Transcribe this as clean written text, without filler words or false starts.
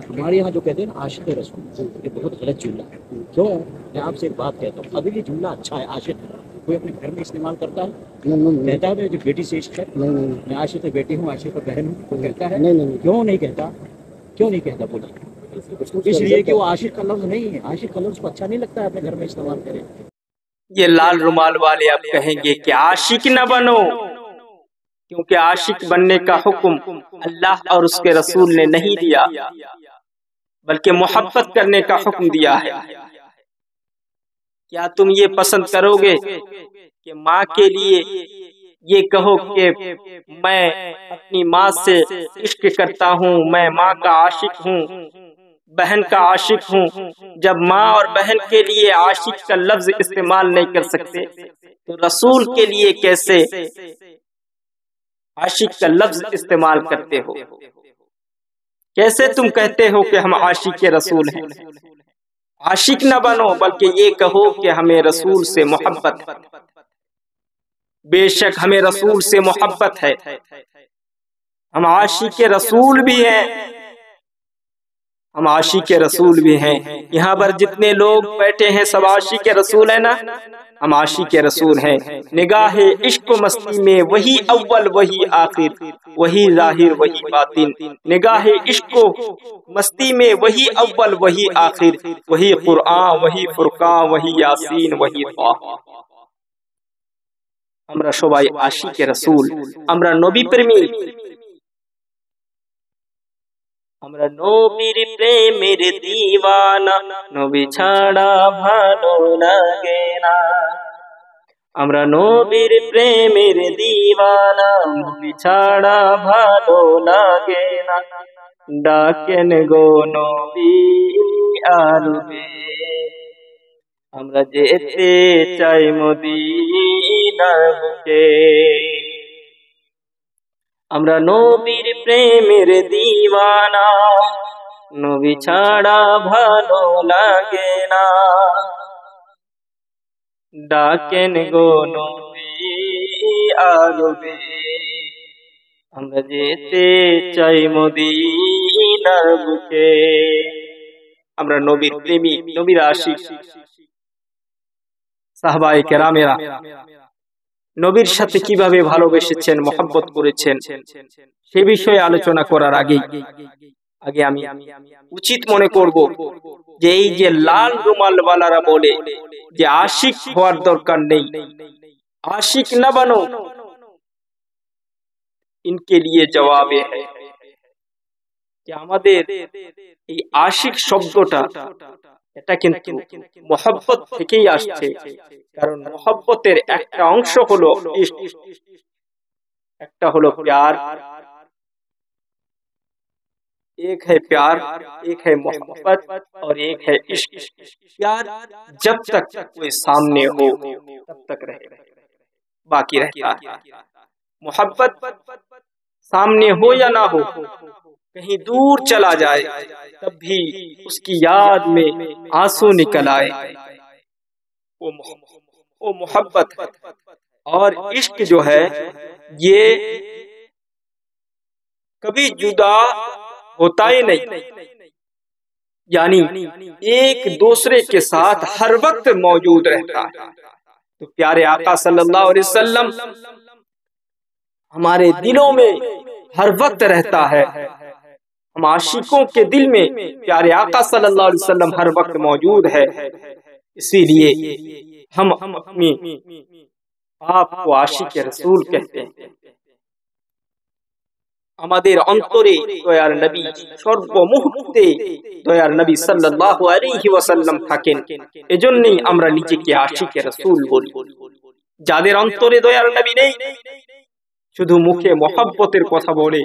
हमारे यहाँ जो कहते हैं ना आशिक रसूल, ये बहुत गलत जुमला है। क्यों? मैं आपसे एक बात कहता हूँ, अगर ये जुमला अच्छा है, आशिक कोई अपने घर में इस्तेमाल करता है? कहता है जो बेटी से इश्क है, मैं आशिक बेटी हूँ, आशिक बहन हूँ, तो कहता है? क्यों नहीं कहता? क्यों नहीं कहता? बोलिए। इसलिए कि वो आशिक का लफ्ज नहीं है, आशिक का लफ्ज को अच्छा नहीं लगता है अपने घर में इस्तेमाल करें। ये लाल रुमाल वाले अब कहेंगे कि आशिक न बनो, क्योंकि आशिक बनने का हुक्म अल्लाह और उसके रसूल ने नहीं दिया, बल्कि मोहब्बत करने का हुक्म दिया है। क्या तुम ये पसंद करोगे कि माँ के लिए ये कहो कि मैं अपनी माँ से इश्क करता हूँ, मैं माँ का आशिक हूँ, बहन का आशिक हूँ, जब माँ और बहन के लिए आशिक का लफ्ज इस्तेमाल नहीं कर सकते तो रसूल के लिए कैसे आशिक का लफ्ज इस्तेमाल करते हो? कैसे तुम कहते हो कि हम आशिक के रसूल हैं? आशिक न बनो, बल्कि ये कहो कि हमें रसूल से मोहब्बत है। बेशक हमें रसूल से मोहब्बत है, हम आशिक के रसूल भी हैं, हम आशिक के रसूल भी हैं। यहाँ पर जितने लोग बैठे हैं सब आशिक के रसूल है ना? हम आशिक के रसूल हैं। निगाहे इश्क मस्ती में वही अव्वल वही आखिर, वही जाहिर वही बातिन। निगाहे इश्क मस्ती में वही अव्वल वही आखिर, वही कुरआन वही फुरकान वही यासीन वही ताहा। আমরা সবাই আশিকে রাসূল, আমরা নবী প্রেমী, আমরা নবীর প্রেমের দিওয়ানা, নবী ছাড়া ভালো লাগে না। আমরা নবীর প্রেমের দিওয়ানা, নবী ছাড়া ভালো লাগে না। ডাকেন গো নবী আরবে, আমরা যেতে চাই মদিনার বুকে। আমরা নবীর প্রেমের দিওয়ানা, নবী ছাড়া ভালো লাগে না। ডাকেন গো নবী আরবে, আমরা যেতে চাই মদিনার বুকে। আমরা নবীর প্রেমিক, নবীর আশিক। সাহাবায়ে কেরামেরা নবীর সাথে কিভাবে ভালোবেসেছেন, মহব্বত করেছেন, সে বিষয়ে আলোচনা করার আগে আমি উচিত মনে করব যে এই যে লাল রুমালওয়ালারা বলে যে আশিক হওয়ার দরকার নেই, आशिक न बनो, इनके लिए जवाब है कि আমাদের এই আশিক শব্দটা এটা কিন্তু মোহব্বত থেকেই আসছে। কারণ মোহব্বতের একটা অংশ হলো ইশক, একটা হলো प्यार, एक है प्यार, एक है मोहब्बत और एक है इश्क। प्यार जब तक कोई सामने हो तब तक रहेगा, बाकी रहता है। मोहब्बत सामने हो या ना हो, कहीं दूर चला जाए तब भी उसकी याद में आंसू निकल आए, वो मोहब्बत है। और इश्क जो है ये कभी जुदा होता ही नहीं, यानी एक दूसरे के साथ हर वक्त मौजूद रहता है। तो प्यारे आका सल्लल्लाहु अलैहि वसल्लम हमारे दिलों में हर वक्त रहता है। हम आशिकों के दिल में प्यारे आका सल्लल्लाहु अलैहि वसल्लम हर वक्त मौजूद है। इसीलिए हम अपनी आपको आशिक रसूल कहते हैं। আমাদের অন্তরে দয়ার নবী সর্বমুহূর্তে দয়ার নবী সাল্লাল্লাহু আলাইহি ওয়াসাল্লাম থাকেন, এজন্যই আমরা নিজেকে আশিকে রাসূল বলি। যাদের অন্তরে দয়ার নবী নেই, শুধু মুখে মহব্বতের কথা বলে,